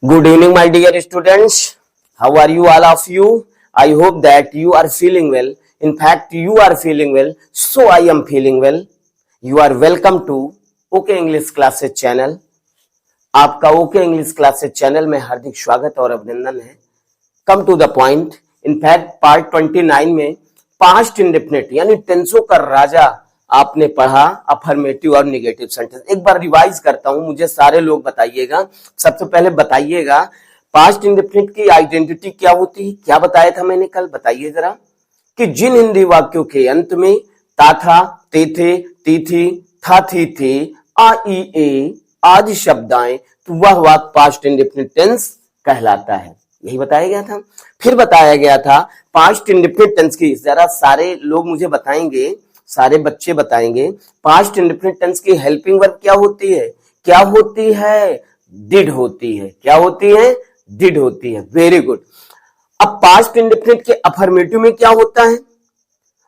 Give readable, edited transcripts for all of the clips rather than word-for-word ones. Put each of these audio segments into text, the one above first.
Good evening, my dear students. How are you, all of you? I hope that you are feeling well. In fact, you are feeling well. So I am feeling well. You are welcome to OK English Classes channel. आपका OK English Classes channel में हार्दिक स्वागत और अभिनंदन है. Come to the point. In fact part 29 में past indefinite यानी टेंसों का राजा आपने पढ़ा अफर्मेटिव और निगेटिव सेंटेंस. एक बार रिवाइज करता हूं, मुझे सारे लोग बताइएगा. सबसे पहले बताइएगा पास्ट इंडेफिनिट की आइडेंटिटी क्या होती है. क्या बताया था मैंने कल, बताइए जरा. कि जिन हिंदी वाक्यों के अंत में ता था, ते थे, ती थी, था थी थे, आ ई ए आदि शब्द आए तो वह वाक्य पास्ट इंडेफिनिट टेंस कहलाता है. यही बताया गया था. फिर बताया गया था पास्ट इंडेफिनिट टेंस की, जरा सारे लोग मुझे बताएंगे, सारे बच्चे बताएंगे पास्ट इंडेफिनिट टेंस की हेल्पिंग वर्ब क्या होती है. क्या होती है? डिड होती है. क्या होती है? डिड होती है. Very good. अब पास्ट इंडेफिनिट के अफर्मेटिव में क्या होता है?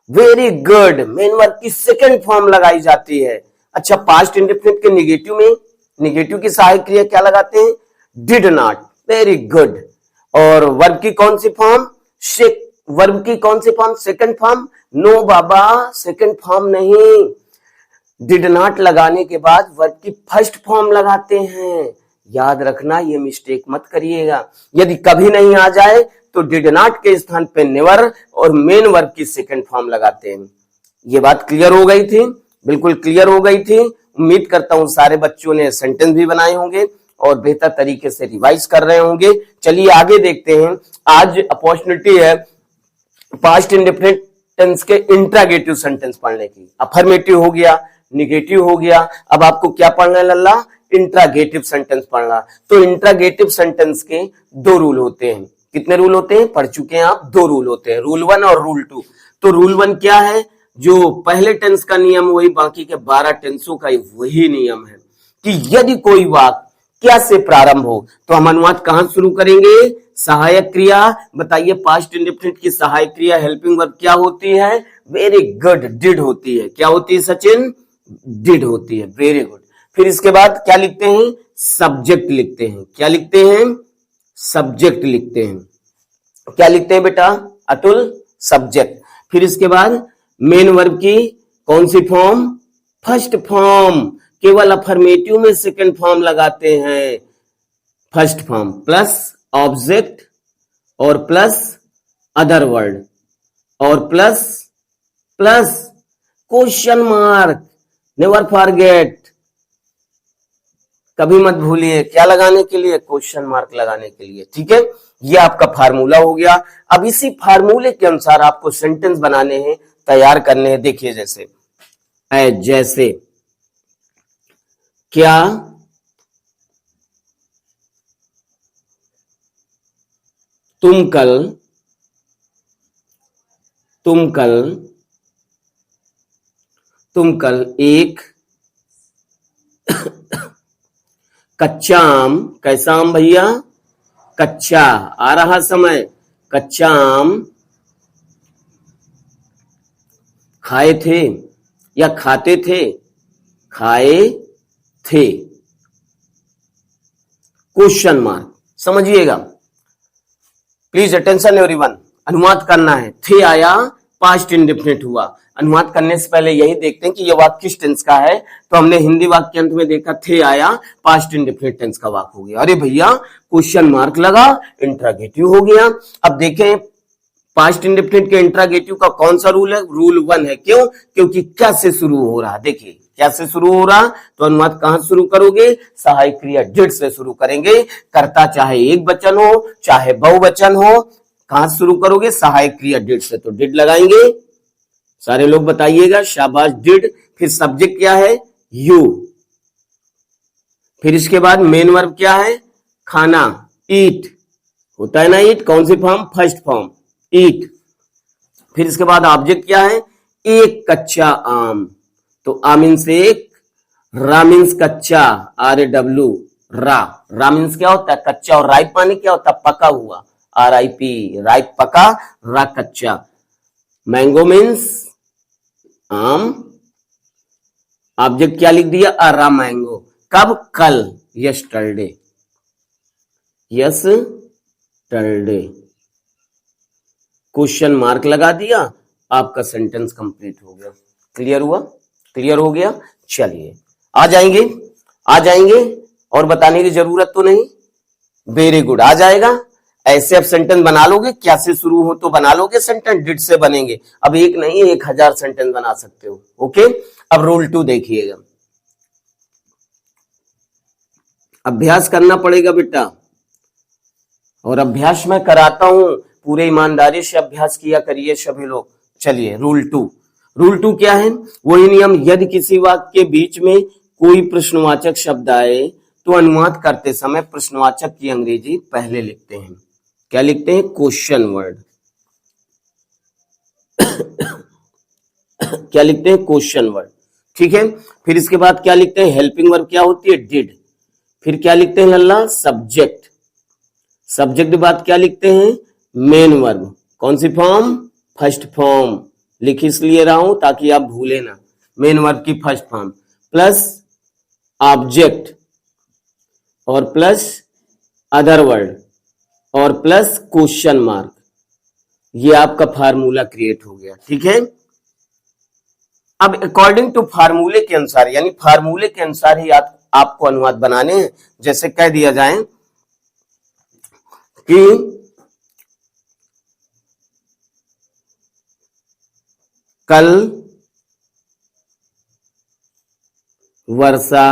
Very good. मेन वर्ब की सेकंड फॉर्म लगाई जाती है. अच्छा, पास्ट इंडेफिनिट के निगेटिव में निगेटिव की सहायक क्रिया क्या लगाते हैं? Did not. Very good. और वर्ब की कौन सी फॉर्म? वर्ब की कौन सी फॉर्म? Second form. नो बाबा, सेकंड फॉर्म नहीं. डिड नॉट लगाने के बाद वर्ब की फर्स्ट फॉर्म लगाते हैं. याद रखना, ये मिस्टेक मत करिएगा. यदि कभी नहीं आ जाए तो डिड नॉट के स्थान पे नेवर और मेन वर्ब की सेकंड फॉर्म लगाते हैं. ये बात क्लियर हो गई थी? बिल्कुल क्लियर हो गई थी. उम्मीद करता हूं सारे बच्चों ने सेंटेंस भी बनाए होंगे और बेहतर तरीके से रिवाइज कर रहे होंगे. चलिए आगे देखते हैं. आज अपॉर्चुनिटी है पास्ट इंडेफिनिट टेंस के इंट्रागेटिव सेंटेंस पढ़ने की. अफर्मेटिव हो गया, निगेटिव हो गया, अब आपको क्या पढ़ना है लल्ला? इंट्रागेटिव सेंटेंस पढ़ना. तो इंट्रागेटिव सेंटेंस के दो रूल होते हैं. कितने रूल होते हैं? पढ़ चुके हैं आप. दो रूल होते हैं, रूल 1 और रूल 2. तो रूल 1 क्या है? जो पहले टेंस का नियम वही बाकी के 12 टेंसों का वही नियम है कि यदि कोई वाक्य क्या से प्रारंभ हो तो हम अनुवाद कहां शुरू करेंगे? सहायक क्रिया. बताइए पास्ट इंडेफिनिट की सहायक क्रिया हेल्पिंग वर्ब क्या होती है? वेरी गुड, डिड होती है. क्या होती है सचिन? डिड होती है. Very good. फिर इसके बाद क्या लिखते हैं? सब्जेक्ट लिखते हैं. क्या लिखते हैं? सब्जेक्ट लिखते हैं. क्या लिखते हैं बेटा अतुल? सब्जेक्ट. फिर इसके बाद मेन वर्ब की कौन सी फॉर्म? First form. केवल अफर्मेटिव में सेकंड फॉर्म लगाते हैं. फर्स्ट फॉर्म प्लस ऑब्जेक्ट और प्लस अदर वर्ड और plus question mark. Never forget, कभी मत भूलिए क्या लगाने के लिए? क्वेश्चन मार्क लगाने के लिए. ठीक है, ये आपका फार्मूला हो गया. अब इसी फार्मूले के अनुसार आपको सेंटेंस बनाने हैं, तैयार करने हैं. देखिए जैसे क्या तुम कल एक कच्चा आम, कैसा आम भैया? कच्चा. आ रहा समय. कच्चा आम खाए थे या खाते थे? खाए थे. Question mark. समझिएगा प्लीज, अटेंशन एवरीवन. अनुवाद करना है. थे आया, पास्ट इंडेफिनिट हुआ. अनुवाद करने से पहले यही देखते हैं कि यह वाक्य किस टेंस का है. तो हमने हिंदी वाक्य के अंत में देखा थे आया, पास्ट इंडेफिनिट टेंस का वाक्य हो गया. अरे भैया क्वेश्चन मार्क लगा, इंट्रागेटिव हो गया. अब देखें पास्ट इंडेफिनिट के इंट्रागेटिव का कौन सा रूल है? रूल 1 है. क्यों? क्योंकि क्या से शुरू हो रहा. देखिए क्या से शुरू हो रहा, तो अनुवाद कहां शुरू करोगे? सहायक क्रिया डिड से शुरू करेंगे. कर्ता चाहे एक वचन हो चाहे बहुवचन हो, कहां शुरू करोगे? सहायक क्रिया डिड से. तो डिड लगाएंगे. सारे लोग बताइएगा. शाबाश, डिड. फिर सब्जेक्ट क्या है? यू. फिर इसके बाद मेन वर्ब क्या है? खाना, ईट. होता है ना ईट. कौन सी फॉर्म? फर्स्ट फॉर्म, ईट. फिर इसके बाद ऑब्जेक्ट क्या है? एक कच्चा आम. तो आ मीन्स एक, रा मीन्स कच्चा, RAW, रा मीन्स क्या होता है? कच्चा. और राइप माने क्या होता है? पका हुआ, RIP, राइप पका, रा कच्चा. मैंगो मीन्स आम. ऑब्जेक्ट क्या लिख दिया? रा मैंगो. कब? कल, यस्टरडे. यस्टरडे, क्वेश्चन मार्क लगा दिया, आपका सेंटेंस कंप्लीट हो गया। क्लियर हुआ? क्लियर हो गया? चलिए आ जाएंगे और बताने की जरूरत तो नहीं। वेरी गुड, आ जाएगा। ऐसे अब सेंटेंस बना लोगे, क्या से शुरू हो तो बना लोगे सेंटेंस, डिड से बनेंगे। अब एक नहीं 1000 सेंटेंस बना सकते हो। ओके, अब रूल 2 देखिएगा। अभ्यास करना पड़ेगा बेटा, और अभ्यास मैं कराता हूं, पूरे ईमानदारी से अभ्यास किया करिए सभी लोग। चलिए रूल 2 क्या है? वही नियम, यदि किसी वाक्य के बीच में कोई प्रश्नवाचक शब्द आए तो अनुवाद करते समय प्रश्नवाचक की अंग्रेजी पहले लिखते हैं। क्या लिखते हैं? Question word. क्या लिखते हैं? Question word. ठीक है, फिर इसके बाद क्या लिखते हैं? हेल्पिंग वर्ब क्या होती है? डिड। फिर क्या लिखते हैं लल्ला? सब्जेक्ट। सब्जेक्ट के बाद क्या लिखते हैं? Main verb. कौन सी फॉर्म? First form. लिख इसलिए रहा हूं ताकि आप भूले ना, मेन वर्ब की फर्स्ट फॉर्म, प्लस ऑब्जेक्ट और प्लस अदर वर्ड और प्लस क्वेश्चन मार्क। ये आपका फार्मूला क्रिएट हो गया। ठीक है, अब अकॉर्डिंग टू फार्मूले के अनुसार, यानी फार्मूले के अनुसार ही आपको अनुवाद बनाने हैं। जैसे कह दिया जाए कि कल वर्षा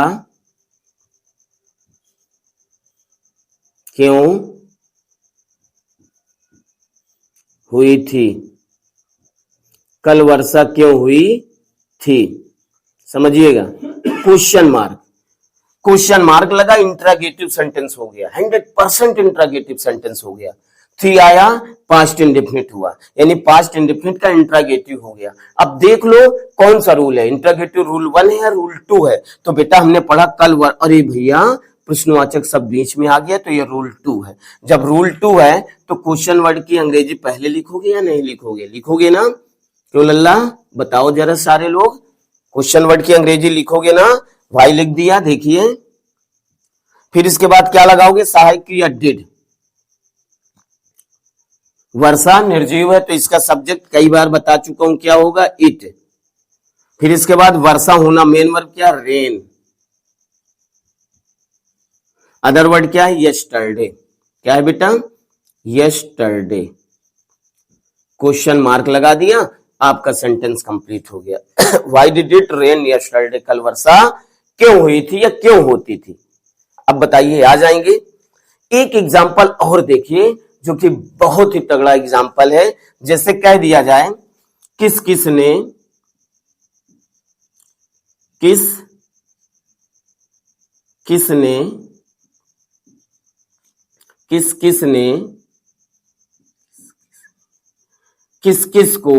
क्यों हुई थी? कल वर्षा क्यों हुई थी? समझिएगा, क्वेश्चन मार्क लगा, इंट्रागेटिव सेंटेंस हो गया, 100% इंट्रागेटिव सेंटेंस हो गया। थी आया, पास्ट इंडेफिनिट हुआ, यानी पास्ट इंडेफिनिट का इंट्रागेटिव हो गया। अब देख लो कौन सा रूल है, इंट्रागेटिव रूल 1 है या रूल 2 है? तो बेटा हमने पढ़ा कल अरे भैया प्रश्नवाचक सब बीच में आ गया, तो ये रूल 2 है। जब रूल 2 है तो क्वेश्चन वर्ड की अंग्रेजी पहले लिखोगे या नहीं लिखोगे? लिखोगे ना? क्यों लल्ला, बताओ जरा सारे लोग, क्वेश्चन वर्ड की अंग्रेजी लिखोगे ना? वाई लिख दिया, देखिए। फिर इसके बाद क्या लगाओगे? सहायक क्रिया डिड। वर्षा निर्जीव है तो इसका सब्जेक्ट कई बार बता चुका हूं, क्या होगा? इट। फिर इसके बाद वर्षा होना, मेन वर्ब क्या? रेन। अदर वर्ड क्या है? यस्टरडे। क्या है बेटा? यस्टरडे। क्वेश्चन मार्क लगा दिया, आपका सेंटेंस कंप्लीट हो गया। Why did it rain yesterday? कल वर्षा क्यों हुई थी या क्यों होती थी? अब बताइए, आ जाएंगे। एक एग्जाम्पल और देखिए जो कि बहुत ही तगड़ा एग्जाम्पल है। जैसे कह दिया जाए किस किसने किस किसने किस किसने किस किस को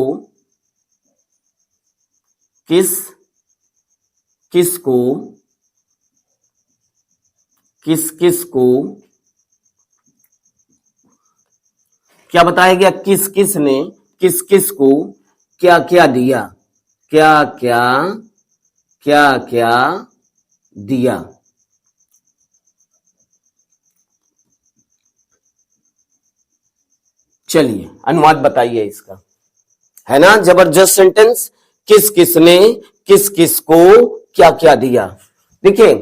किस किस को किस किस को क्या बताया गया? किस किस ने किस किस को क्या क्या दिया? क्या क्या क्या क्या दिया? चलिए अनुवाद बताइए इसका, है ना जबरदस्त सेंटेंस। किस किस ने किस किस को क्या क्या दिया? देखिए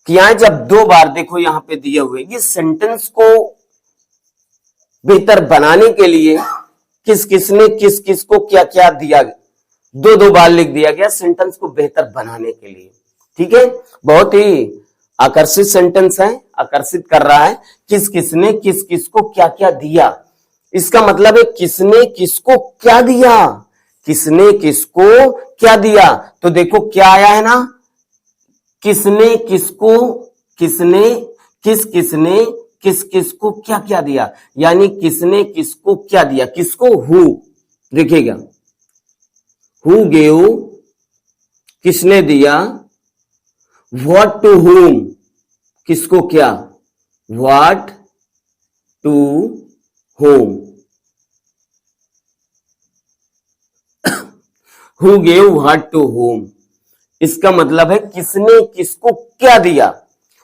क्या है, जब 2 बार देखो यहां पे दिए हुए, ये सेंटेंस को बेहतर बनाने के लिए किस किसने किस किस को क्या क्या दिया, 2 बार लिख दिया गया सेंटेंस को बेहतर बनाने के लिए। ठीक है, बहुत ही आकर्षित सेंटेंस है, आकर्षित कर रहा है। किस किसने किस किस को क्या क्या दिया, इसका मतलब है किसने किसको क्या दिया, किसने किसको क्या दिया। तो देखो क्या आया है ना, किसने किसको, किसने किस किसने किस किसको क्या क्या दिया, यानी किसने किसको क्या दिया, किसको? हु। देखिएगा, हु गेव किसने दिया, व्हाट टू हुम किसको क्या, what to whom, who gave what to whom. इसका मतलब है किसने किसको क्या दिया।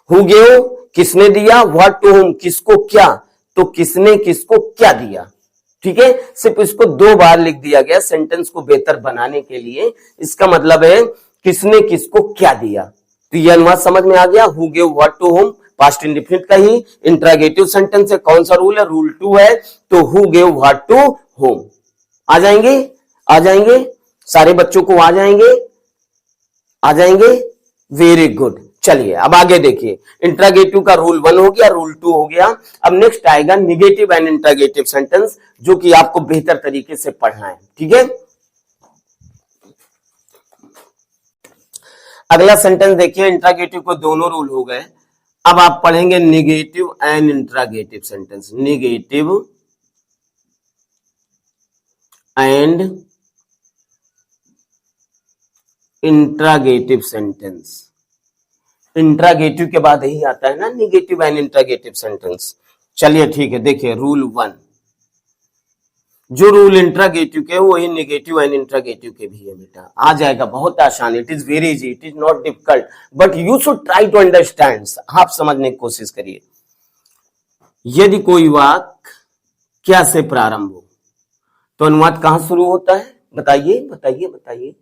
हु गेव किसने दिया, व्हाट टू होम किसको क्या, तो किसने किसको क्या दिया। ठीक है, सिर्फ इसको 2 बार लिख दिया गया सेंटेंस को बेहतर बनाने के लिए। इसका मतलब है किसने किसको क्या दिया। तो यह अनुवाद समझ में आ गया। Who give what to whom past indefinite का ही इंट्रागेटिव सेंटेंस है। कौन सा रूल है, रूल 2 है। तो who give what to whom. आ जाएंगे, आ जाएंगे, सारे बच्चों को आ जाएंगे, आ जाएंगे। Very good. चलिए अब आगे देखिए, इंट्रागेटिव का रूल 1 हो गया, रूल 2 हो गया। अब नेक्स्ट आएगा निगेटिव एंड इंट्रागेटिव सेंटेंस, जो कि आपको बेहतर तरीके से पढ़ना है। ठीक है, अगला सेंटेंस देखिए, इंट्रागेटिव को दोनों रूल हो गए। अब आप पढ़ेंगे negative and interrogative sentence. Negative and interrogative sentence. Interrogative के बाद यही आता है ना, निगेटिव एंड इंट्रागेटिव सेंटेंस। चलिए ठीक है, देखिए रूल 1, जो रूल इंट्रागेटिव के वही निगेटिव एंड इंट्रागेटिव के भी है बेटा। आ जाएगा, बहुत आसान। It is very easy, it is not difficult, but you should try to understand. आप समझने की कोशिश करिए। यदि कोई वाक्य क्या से प्रारंभ हो तो अनुवाद कहां शुरू होता है, बताइए बताइए बताइए।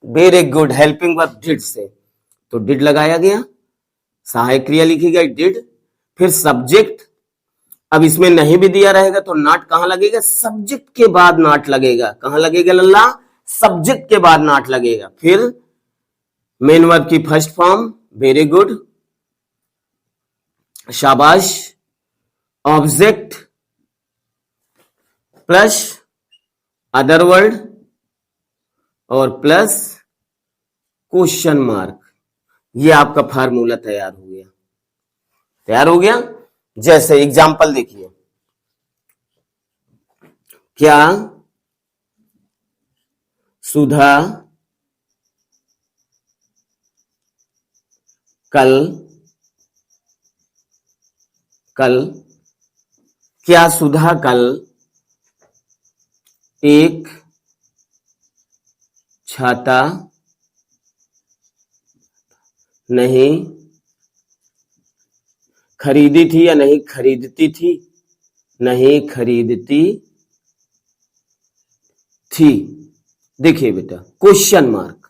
Very good, helping verb did से, तो डिड लगाया गया, सहायक क्रिया लिखी गई डिड, फिर सब्जेक्ट। अब इसमें नहीं भी दिया रहेगा तो नॉट कहां लगेगा, सब्जेक्ट के बाद नॉट लगेगा। कहां लगेगा लल्ला, सब्जेक्ट के बाद नॉट लगेगा। फिर मेन वर्ब की फर्स्ट फॉर्म, वेरी गुड, शाबाश, ऑब्जेक्ट प्लस अदर वर्ड और प्लस क्वेश्चन मार्क। ये आपका फार्मूला तैयार हो गया, तैयार हो गया। जैसे एग्जाम्पल देखिए, क्या सुधा कल क्या सुधा कल एक छाता नहीं खरीदी थी या नहीं खरीदती थी, नहीं खरीदती थी। देखिए बेटा, क्वेश्चन मार्क।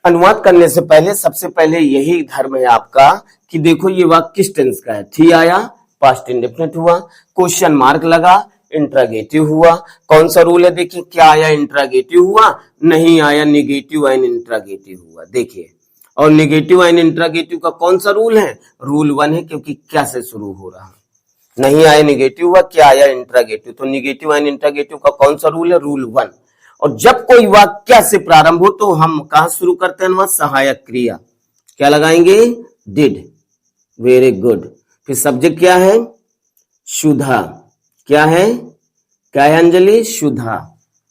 अनुवाद करने से पहले सबसे पहले यही धर्म है आपका कि देखो ये वाक्य किस टेंस का है। थी आया, पास्ट इंडेफिनिट हुआ, क्वेश्चन मार्क लगा, इंट्रागेटिव हुआ। कौन सा रूल है, देखिए क्या आया, इंट्रागेटिव हुआ, नहीं आया निगेटिव एंड इंट्रागेटिव हुआ। देखिए, और निगेटिव एंड इंट्रागेटिव का कौन सा रूल है, रूल 1 है, क्योंकि क्या से शुरू हो रहा। नहीं आया निगेटिव हुआ, क्या आया इंट्रागेटिव, तो निगेटिव एंड इंट्रागेटिव का कौन सा रूल है, रूल 1। और जब कोई वाक्य क्या से प्रारंभ हो तो हम कहां शुरू करते हैं, वहां सहायक क्रिया क्या लगाएंगे, डिड। Very good. फिर सब्जेक्ट क्या है, सुधा। क्या है, क्या है अंजलि, सुधा।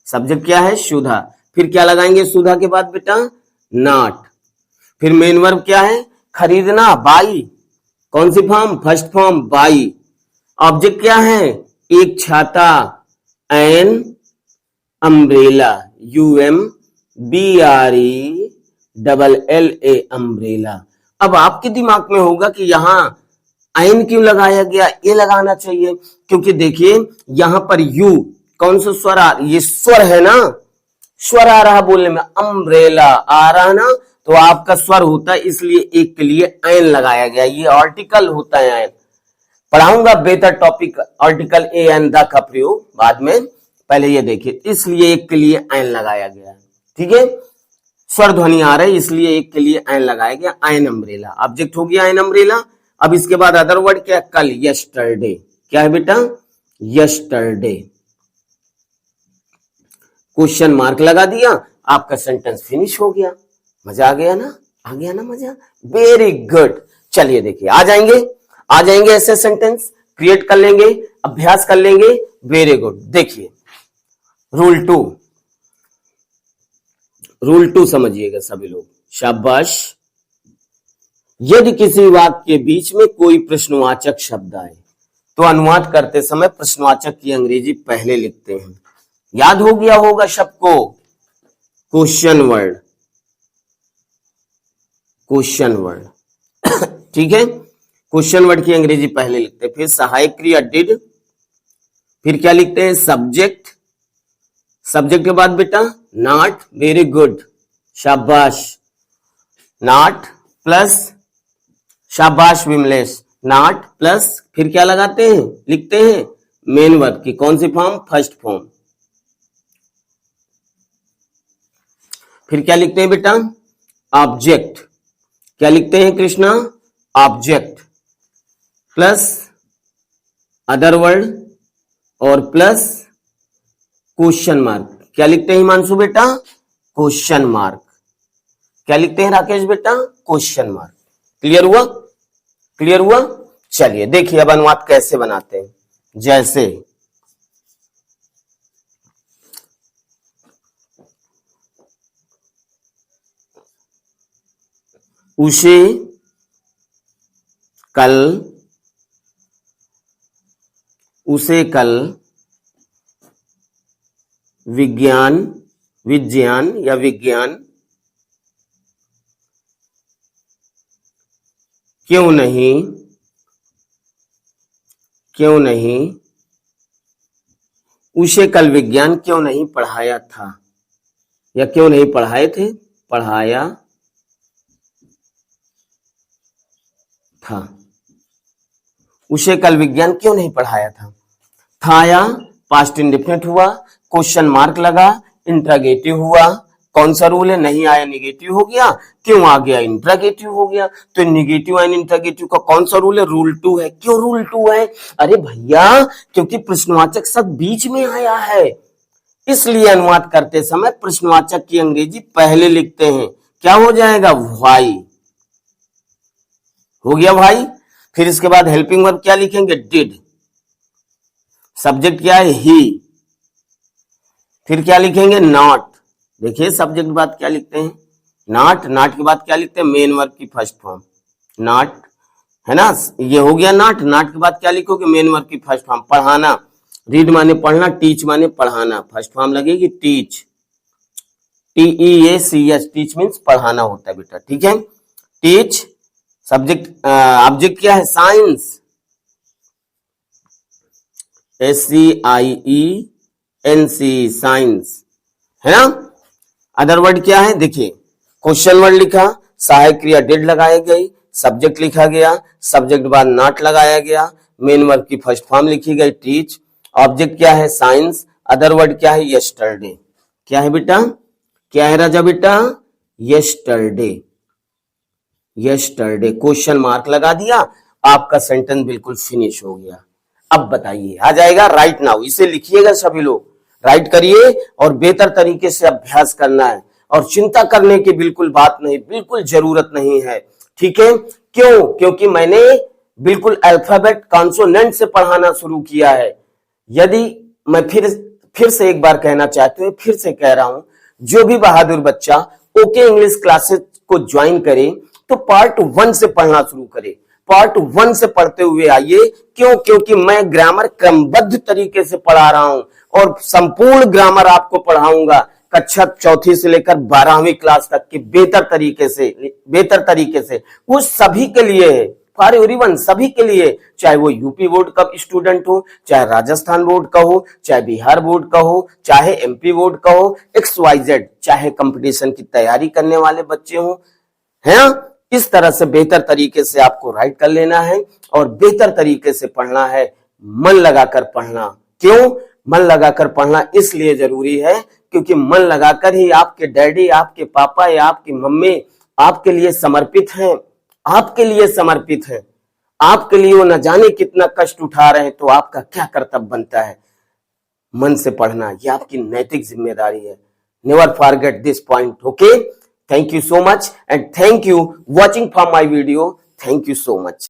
सब्जेक्ट क्या है, सुधा। फिर क्या लगाएंगे सुधा के बाद बेटा, नॉट। फिर मेन वर्ब क्या है, खरीदना, बाई। कौन सी form, first form, buy. Object क्या है, एक छाता, एन अम्ब्रेला, UMBRELLA, अम्ब्रेला। अब आपके दिमाग में होगा कि यहां आइन क्यों लगाया गया, ये लगाना चाहिए, क्योंकि देखिए यहां पर यू कौन सा स्वर आ, ये स्वर है ना, स्वर आ रहा बोलने में, अम्ब्रेला आ रहा ना, तो आपका स्वर होता है, इसलिए एक के लिए आइन लगाया गया। ये आर्टिकल होता है आइन। पढ़ाऊंगा बेहतर topic article A and the का प्रयोग बाद में, पहले ये देखिए, इसलिए एक के लिए आइन लगाया गया है। ठीक है, स्वर ध्वनि आ रहा है इसलिए एक के लिए आइन लगाया गया, आइन अम्ब्रेला। ऑब्जेक्ट हो गया आइन अम्ब्रेला। अब इसके बाद अदर वर्ड क्या, कल, यस्टरडे। क्या है बेटा, यस्टरडे। क्वेश्चन मार्क लगा दिया, आपका सेंटेंस फिनिश हो गया। मजा आ गया ना, आ गया ना मजा, वेरी गुड। चलिए देखिए, आ जाएंगे ऐसे सेंटेंस, क्रिएट कर लेंगे, अभ्यास कर लेंगे। Very good. देखिए रूल 2 समझिएगा सभी लोग, शाबाश। यदि किसी वाक्य के बीच में कोई प्रश्नवाचक शब्द आए तो अनुवाद करते समय प्रश्नवाचक की अंग्रेजी पहले लिखते हैं। याद हो गया होगा सबको, क्वेश्चन वर्ड, क्वेश्चन वर्ड। ठीक है, क्वेश्चन वर्ड की अंग्रेजी पहले लिखते हैं, फिर सहायक क्रिया डिड, फिर क्या लिखते हैं सब्जेक्ट, सब्जेक्ट के बाद बेटा नॉट, वेरी गुड, शाबाश, नॉट प्लस, शाबाश विमलेश, नॉट प्लस फिर क्या लगाते हैं, लिखते हैं मेन वर्ब की कौन सी फॉर्म, फर्स्ट फॉर्म, फिर क्या लिखते हैं बेटा ऑब्जेक्ट, क्या लिखते हैं Krishna, object plus other word और प्लस क्वेश्चन मार्क, क्या लिखते हैं हिमांशु बेटा, क्वेश्चन मार्क, क्या लिखते हैं राकेश बेटा, क्वेश्चन मार्क। क्लियर हुआ, क्लियर हुआ। चलिए देखिए अब अनुवाद कैसे बनाते हैं, जैसे उसे कल, उसे कल विज्ञान, विज्ञान या विज्ञान क्यों नहीं, क्यों नहीं, उसे कल विज्ञान क्यों नहीं पढ़ाया था, या क्यों नहीं पढ़ाए थे, पढ़ाया था, उसे कल विज्ञान क्यों नहीं पढ़ाया था आया, पास्ट इंडेफिनिट हुआ, क्वेश्चन मार्क लगा, इंट्रागेटिव हुआ, कौन सा रूल है, नहीं आया निगेटिव हो गया, क्यों आ गया इंट्रागेटिव हो गया, तो निगेटिव एंड इंट्रागेटिव का कौन सा रूल है, रूल 2 है। क्यों रूल 2 है, अरे भैया क्योंकि प्रश्नवाचक शब्द बीच में आया है, इसलिए अनुवाद करते समय प्रश्नवाचक की अंग्रेजी पहले लिखते हैं, क्या हो जाएगा व्हाई, हो गया भाई। फिर इसके बाद हेल्पिंग वर्ब क्या लिखेंगे, डिड, सब्जेक्ट क्या है ही, फिर क्या लिखेंगे नॉट, देखिए सब्जेक्ट के बाद क्या लिखते हैं नॉट, नॉट के बाद क्या लिखते हैं मेन वर्ब की फर्स्ट फॉर्म नॉट, है ना, ये हो गया नॉट, नॉट के बाद क्या लिखोगे मेन वर्ब की फर्स्ट फॉर्म, पढ़ाना, रीड माने पढ़ना, टीच माने पढ़ाना, फर्स्ट फॉर्म लगेगी टीच, TEACH, टीच मीन्स पढ़ाना होता है बेटा, ठीक है, टीच, सब्जेक्ट ऑब्जेक्ट क्या है साइंस, SCIENC साइंस, है ना। अदर वर्ड क्या है, देखिए क्वेश्चन वर्ड लिखा, सहायक क्रिया डिड लगाई गई, सब्जेक्ट लिखा गया, सब्जेक्ट बाद नॉट लगाया गया, मेन वर्ब की फर्स्ट फॉर्म लिखी गई टीच, ऑब्जेक्ट क्या है साइंस, अदर वर्ड क्या है यस्टरडे, क्या है बेटा, क्या है राजा बेटा, यस्टरडे, यस्टरडे, क्वेश्चन मार्क लगा दिया, आपका सेंटेंस बिल्कुल फिनिश हो गया। अब बताइए आ जाएगा राइट नाउ, इसे लिखिएगा सभी लोग, राइट करिए और बेहतर तरीके से अभ्यास करना है, और चिंता करने की बिल्कुल बात नहीं, बिल्कुल जरूरत नहीं है, ठीक है। क्यों, क्योंकि मैंने बिल्कुल अल्फाबेट कॉन्सोनेंट से पढ़ाना शुरू किया है। यदि मैं फिर से एक बार कहना चाहती हूँ, फिर से कह रहा हूं, जो भी बहादुर बच्चा ओके इंग्लिश क्लासेस को ज्वाइन करे तो पार्ट 1 से पढ़ना शुरू करे, पार्ट 1 से पढ़ते हुए आइए। क्यों, क्योंकि मैं ग्रामर क्रमबद्ध तरीके से पढ़ा रहा हूं और संपूर्ण ग्रामर आपको पढ़ाऊंगा कक्षा 4 से लेकर 12वीं क्लास तक के बेहतर तरीके से, वो सभी के लिए है, फॉर एवरीवन, सभी के लिए, चाहे वो यूपी बोर्ड का स्टूडेंट हो, चाहे राजस्थान बोर्ड का हो, चाहे बिहार बोर्ड का हो, चाहे एमपी बोर्ड का हो, XYZ, चाहे कंपटीशन की तैयारी करने वाले बच्चे हो, है ना। इस तरह से बेहतर तरीके से आपको राइट कर लेना है और बेहतर तरीके से पढ़ना है, मन लगाकर पढ़ना। क्यों मन लगाकर पढ़ना इसलिए जरूरी है क्योंकि मन लगाकर ही आपके डैडी, आपके पापा या आपकी मम्मी आपके लिए समर्पित हैं, आपके लिए समर्पित हैं, आपके लिए वो न जाने कितना कष्ट उठा रहे हैं, तो आपका क्या कर्तव्य बनता है, मन से पढ़ना, ये आपकी नैतिक जिम्मेदारी है। Never forget this point, okay. Thank you so much and thank you watching for my video. Thank you so much.